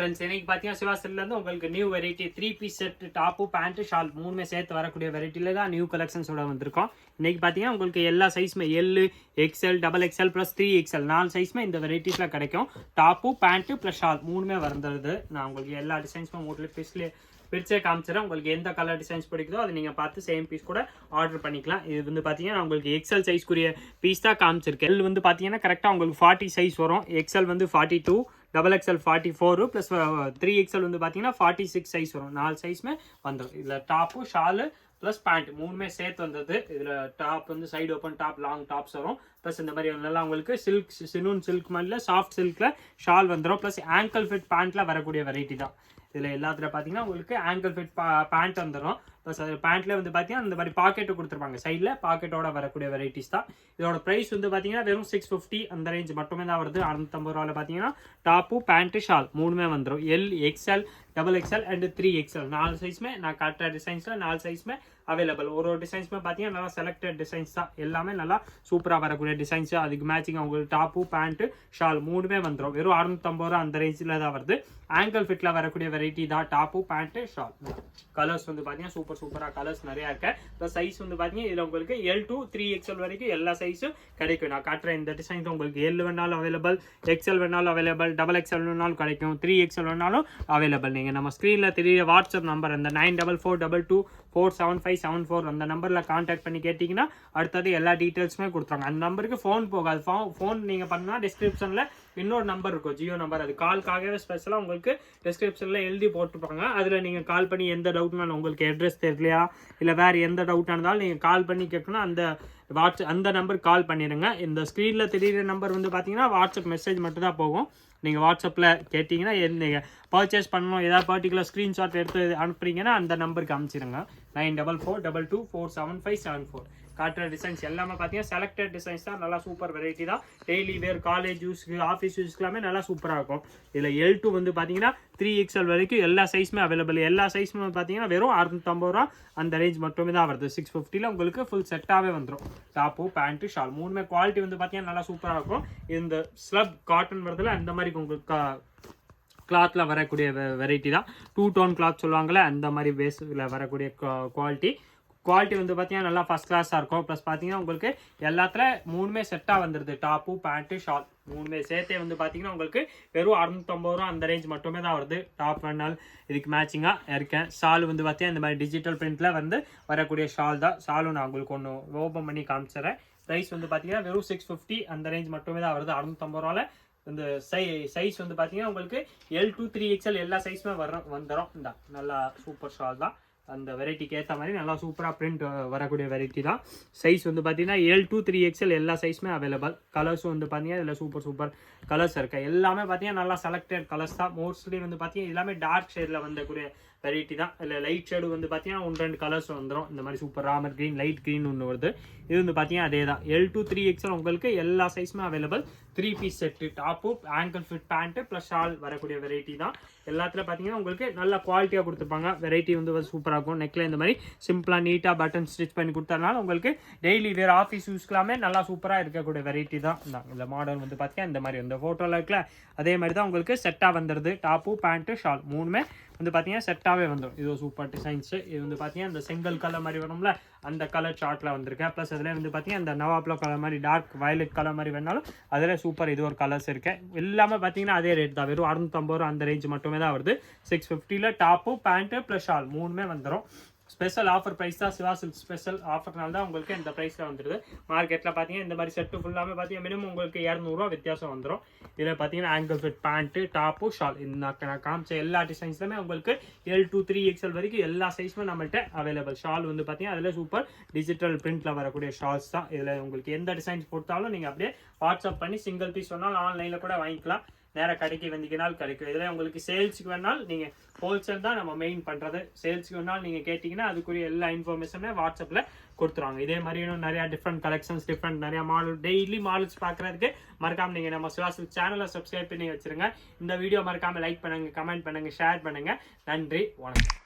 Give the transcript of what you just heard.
Friends, இன்னைக்கு பார்த்தீங்கன்னா சிவா சில்க்லேருந்து உங்களுக்கு new variety 3 piece set top pant shawl மூணுமே சேர்த்து வரக்கூடிய வெரைட்டியில் தான் நியூ கலெக்ஷன்ஸோட வந்திருக்கோம். இன்னைக்கு பார்த்தீங்கன்னா உங்களுக்கு எல்லா சைஸுமே L, XL, double XL plus 3XL 4 சைஸுமே இந்த வெரைட்டிஸில் கிடைக்கும். டாப்பு பேண்ட்டு ப்ளஸ் ஷால் மூணுமே வந்துடுது. நான் உங்களுக்கு எல்லா டிசைன்ஸுமே உங்களுக்கு பீஸ்லேயே பிரிச்சே காமிச்சிடறேன். உங்களுக்கு எந்த கலர் டிசைன்ஸ் பிடிக்குதோ அதை நீங்கள் பார்த்து சேம் பீஸ் கூட ஆர்டர் பண்ணிக்கலாம். இது வந்து பார்த்தீங்கன்னா உங்களுக்கு எக்ஸ்எல் சைஸ்க்குரிய பீஸ் தான் காமிச்சிருக்கு. எல் வந்து பார்த்தீங்கன்னா கரெக்டாக உங்களுக்கு 40 சைஸ் வரும். எக்ஸ்எல் வந்து 42, டபுள் எக்ஸ்எல் 44 ப்ளஸ் 3XL வந்து பார்த்தீங்கன்னா 46 சைஸ் வரும். 4 சைஸுமே வந்துடும். இதில் டாப்பு ஷாலு ப்ளஸ் பேண்ட் மூணுமே சேர்த்து வந்தது. இதில் டாப் வந்து side open top, long tops வரும். ப்ளஸ் இந்த மாதிரி நல்லா உங்களுக்கு சில்க் சினூன் சில்க் மாதிரில சாஃப்ட் சில்கில் ஷால் வந்துடும். ப்ளஸ் ஆங்கிள் ஃபிட் பேண்ட்டில் வரக்கூடிய வெரைட்டி தான். இதில் எல்லாத்துல பார்த்தீங்கன்னா உங்களுக்கு ஆங்கிள் ஃபிட் பேண்ட் வந்துடும். ப்ளஸ் அது பேண்ட்லேயே வந்து பார்த்தீங்கன்னா இந்த மாதிரி பாக்கெட்டு கொடுத்துருப்பாங்க. சைடில் பாக்கெட்டோட வரக்கூடிய வெரைட்டிஸ் தான். இதோட ப்ரைஸ் வந்து பார்த்தீங்கன்னா வெறும் 650 அந்த ரேஞ்ச் மட்டுமே தான் வருது. 650 ரூபாவில் பார்த்தீங்கன்னா டாப்பு பேண்ட்டு ஷால் மூணுமே வந்துடும். L, XL, double XL and 3XL 4 சைஸுமே நான் காட்டுற டிசைன்ஸில் 4 சைஸுமே அவைலபிள். ஒரு டிசைன்ஸுமே பார்த்தீங்கன்னா நல்லா செலக்டட் டிசைன்ஸ் தான். எல்லாமே நல்லா சூப்பராக வரக்கூடிய டிசைன்ஸு. அதுக்கு மேட்சிங் உங்களுக்கு டாப்பு பேண்ட்டு ஷால் மூணுமே வந்துடும். வெறும் 650 ரூபா அந்த ரேஞ்சில் தான் வருது. ஆங்கிள் ஃபிட்டில் வரக்கூடிய வெரைட்டி தான் டாப்பு பேண்ட்டு ஷால். கலர்ஸ் வந்து பார்த்தீங்கன்னா சூப்பராக கலர்ஸ் நிறையா இருக்கு. ப்ளஸ் சைஸ் வந்து பார்த்தீங்கன்னா இதில் உங்களுக்கு எல் டு 3XL வரைக்கும் எல்லா சைஸும் கிடைக்கும். நான் காட்டுற இந்த டிசைன்ஸ் உங்களுக்கு எல் வேணாலும் அவைலபிள், எக்ஸ்எல் வேணாலும் அவைலபிள், டபுள் எக்ஸ்எல் வேணாலும் கிடைக்கும், 3XL வேணாலும் அவைலபிள். நீங்கள் நம்ம ஸ்க்ரீனில் தெரிய வாட்ஸ்அப் நம்பர் அந்த 9442224757 அந்த நம்பரில் கான்டாக்ட் பண்ணி கேட்டிங்கன்னா அடுத்தது எல்லா டீட்டெயில்ஸுமே கொடுத்துருவாங்க. அந்த நம்பருக்கு ஃபோன் போகாது. ஃபோன் நீங்கள் பண்ணால் டிஸ்கிரிப்ஷனில் இன்னொரு நம்பர் இருக்கும், ஜியோ நம்பர். அது கால்காகவே ஸ்பெஷலாக உங்களுக்கு டிஸ்கிரிப்ஷனில் எழுதி போட்டுருப்பாங்க. அதில் நீங்கள் கால் பண்ணி எந்த டவுட்னாலும் உங்களுக்கு அட்ரஸ் தெரியலையா இல்லை வேறு எந்த டவுட்டாக இருந்தாலும் நீங்கள் கால் பண்ணி கேட்கணும். அந்த நம்பருக்கு கால் பண்ணிடுங்க. இந்த ஸ்க்ரீனில் தெரியுற நம்பர் வந்து பார்த்தீங்கன்னா வாட்ஸ்அப் மெசேஜ் மட்டும் தான் போகும். நீங்கள் வாட்ஸ்அப்பில் கேட்டிங்கன்னா நீங்கள் பர்ச்சேஸ் பண்ணணும் ஏதாவது பர்டிகுலர் ஸ்க்ரீன்ஷாட் எடுத்து அனுப்புறீங்கன்னா அந்த நம்பருக்கு அனுப்பிச்சிடுங்க. 9442224757. காட்டுற டிசைன்ஸ் எல்லாமே பார்த்தீங்கன்னா செலக்டட் டிசைன்ஸ் தான். நல்லா சூப்பர் வெரைட்டி தான். டெய்லி வேர், காலேஜ் யூஸ்க்கு, ஆஃபீஸ் யூஸ்க்குலாமே நல்லா சூப்பராக இருக்கும். இதில் L2 வந்து பார்த்தீங்கன்னா 3XL வரைக்கும் எல்லா சைஸுமே அவைலபிள். எல்லா சைஸுமே பார்த்தீங்கன்னா வெறும் 650 ரூபா அந்த ரேஞ்ச் மட்டுமே தான் வருது. 650ல் உங்களுக்கு ஃபுல் செட்டாகவே வந்துடும். டாப்பு பேண்ட்டு ஷால் மூணுமே குவாலிட்டி வந்து பார்த்தீங்கன்னா நல்லா சூப்பராக இருக்கும். இந்த ஸ்லப் காட்டன் வரதுல அந்த மாதிரி உங்களுக்கு கிளாத்தில் வரக்கூடிய வெரைட்டி தான். 2 டோன் கிளாத் சொல்லுவாங்களே அந்த மாதிரி பேஸில் வரக்கூடிய குவாலிட்டி வந்து பார்த்தீங்கன்னா நல்லா ஃபஸ்ட் கிளாஸாக இருக்கும். ப்ளஸ் பார்த்தீங்கன்னா உங்களுக்கு எல்லாத்துல மூணுமே செட்டாக வந்துடுது. டாப்பு பேண்ட்டு ஷால் மூணுமே சேர்த்தே வந்து பார்த்தீங்கன்னா உங்களுக்கு வெறும் 650 ரூபா அந்த ரேஞ்ச் மட்டுமே தான் வருது. டாப் வேணாலும் இதுக்கு மேட்சிங்காக இருக்கேன். ஷால் வந்து பார்த்தீங்கன்னா இந்த மாதிரி டிஜிட்டல் பிரிண்டில் வந்து வரக்கூடிய ஷால் தான். ஷாலும் நான் உங்களுக்கு ஒன்று ஓப்பன் பண்ணி காமிச்சிடறேன். ப்ரைஸ் வந்து பார்த்தீங்கன்னா வெறும் 650 அந்த ரேஞ்ச் மட்டுமே தான் வருது. 650 ரூபாவில் இந்த சைஸ் வந்து பார்த்தீங்கன்னா உங்களுக்கு L to 3XL எல்லா சைஸுமே வந்துடும். இந்த நல்லா சூப்பர் ஷால் தான். அந்த வெரைட்டிக்கு ஏற்ற மாதிரி நல்லா சூப்பராக பிரிண்ட் வரக்கூடிய வெரைட்டி தான். சைஸ் வந்து பார்த்தீங்கன்னா L to 3XL எல்லா சைஸுமே அவைலபிள். கலர்ஸும் வந்து பார்த்தீங்கன்னா இதில் சூப்பர் கலர்ஸ் இருக்குது. எல்லாமே பார்த்தீங்கன்னா நல்லா செலக்டட் கலர்ஸ் தான். மோஸ்ட்லி வந்து பார்த்தீங்கன்னா எல்லாமே டார்க் ஷேடில் வந்தக்கூடிய வெரைட்டி தான். இல்லை லைட் ஷேடு வந்து பார்த்தீங்கன்னா 1-2 கலர்ஸ் வந்துடும். இந்த மாதிரி super Ramar green, light green ஒன்று வருது. இது வந்து பார்த்தீங்கன்னா அதே தான். L to 3XL உங்களுக்கு எல்லா சைஸுமே available. 3 piece set top, ankle fit pant plus shawl வரக்கூடிய வெரைட்டி தான். எல்லாத்துல பார்த்தீங்கன்னா உங்களுக்கு நல்ல குவாலிட்டியாக கொடுத்துருப்பாங்க. வெரைட்டி வந்து சூப்பராக இருக்கும். நெக்கில் இந்த மாதிரி சிம்பிளாக நீட்டாக பட்டன் ஸ்டிச் பண்ணி கொடுத்ததுனால உங்களுக்கு டெய்லி வேறு ஆஃபீஸ் யூஸ்க்கெல்லாமே நல்லா சூப்பராக இருக்கக்கூடிய வெரைட்டி தான். இந்த மாடல் வந்து பார்த்தீங்கன்னா இந்த மாதிரி இந்த ஃபோட்டோவில் இருக்கல அதே மாதிரி தான் உங்களுக்கு செட்டாக வந்துடுது. டாப்பு பேண்ட்டு ஷால் மூணுமே வந்து பார்த்தீங்கன்னா செட்டாகவே வந்துடும். இது சூப்பர் டிசைன்ஸு. இது வந்து பார்த்தீங்கன்னா இந்த செங்கல் கலர் மாதிரி வரும்ல அந்த கலர் சார்ட்டில் வந்திருக்கேன். ப்ளஸ் அதில் வந்து பார்த்தீங்கன்னா இந்த நவாப்ளோ கலர் மாதிரி டார்க் வயலட் கலர் மாதிரி வேணாலும் அதில் சூப்பர் இது ஒரு கலர்ஸ் இருக்குது. எல்லாமே பார்த்தீங்கன்னா அதே ரேட் தான். வெறும் 650 ரூபா அந்த ரேஞ்ச் மட்டுமே தான் வருது. 650ல் டாப்பு பேண்ட்டு ப்ளஸ் ஷால் மூணுமே வந்துடும். ஸ்பெஷல் ஆஃபர் ப்ரைஸ் தான். சிவா சில்க் ஸ்பெஷல் ஆஃபர்னால தான் உங்களுக்கு இந்த ப்ரைஸில் வந்துடுது. மார்க்கெட்டில் பார்த்தீங்கன்னா இந்த மாதிரி செட்டு ஃபுல்லாமே பார்த்தீங்கன்னா மினிமம் உங்களுக்கு 200 ரூபா வித்தியாசம் வந்துடும். இதில் பார்த்தீங்கன்னா angle fit pant top shawl நான் காமிச்ச எல்லா டிசைன்ஸ்லுமே உங்களுக்கு L to 3XL வரைக்கும் எல்லா சைஸுமே நம்மள்கிட்ட அவைலபிள். ஷால் வந்து பார்த்தீங்கன்னா அதில் சூப்பர் டிஜிட்டல் பிரிண்டில் வரக்கூடிய ஷால்ஸ் தான். இதில் உங்களுக்கு எந்த டிசைன்ஸ் கொடுத்தாலும் நீங்கள் அப்படியே வாட்ஸ்அப் பண்ணி சிங்கிள் பீஸ் சொன்னாலும் ஆன்லைனில் கூட வாங்கிக்கலாம். நேராக கடைக்கு வந்தீங்கனால் கிடைக்கும். இதில் உங்களுக்கு சேல்ஸுக்கு வேணாலும் நீங்கள் ஹோல்சேல் தான் நம்ம மெயின் பண்ணுறது. சேல்ஸுக்கு வேணாலும் நீங்கள் கேட்டிங்கன்னா அதுக்குரிய எல்லா இன்ஃபர்மேஷனுமே வாட்ஸ்அப்பில் கொடுத்துருவாங்க. இதே மாதிரி இன்னும் நிறையா டிஃப்ரெண்ட் கலெக்ஷன்ஸ், நிறையா மாடல், டெய்லி மாடல்ஸ் பார்க்குறதுக்கு மறக்காமல் நீங்கள் நம்ம சிவா சில்க் சேனலை சப்ஸ்கிரைப் பண்ணி வச்சுருங்க. இந்த வீடியோ மறக்காமல் லைக் பண்ணுங்கள், கமெண்ட் பண்ணுங்கள், ஷேர் பண்ணுங்கள். நன்றி, வணக்கம்.